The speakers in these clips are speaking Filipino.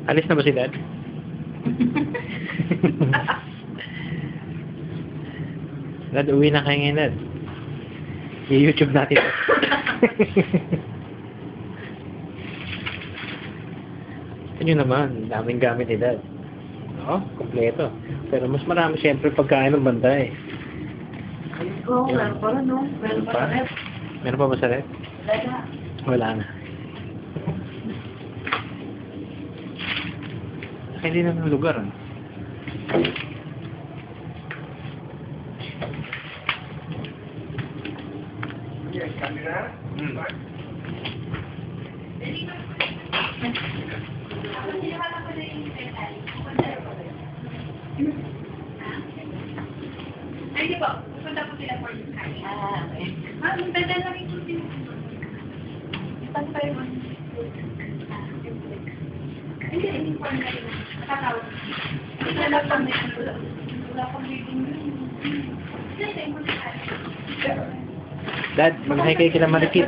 Alis na ba si Dad? Dad, uwi na kayo ngayon, Dad. I-YouTube natin. Ano naman, daming gamit ni Dad. Oo, kompleto. Pero mas marami siyempre pagkain ng banda eh. Oo, meron pa rin, no? Meron pa rin. Meron pa ba sa rep? Wala na. Hindi na ng lugar, ah. Ay, di ba? Pupunta po sila for this kind. Okay. Magdadala na rin po sila. Ipan pa yun. Hindi, inform na rin. Nakatawag. Hindi na lang pang wala pang reading yun. Hindi, Dad, mag-hi kayo kila Marikit.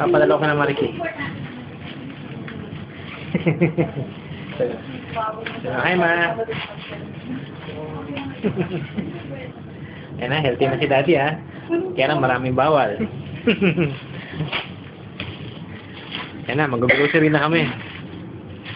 Papadalo ka na Marikit. Hi, Ma. Yan na, healthy na si Daddy, ha? Kaya lang maraming bawal. Yan na, mag-grocery na kami.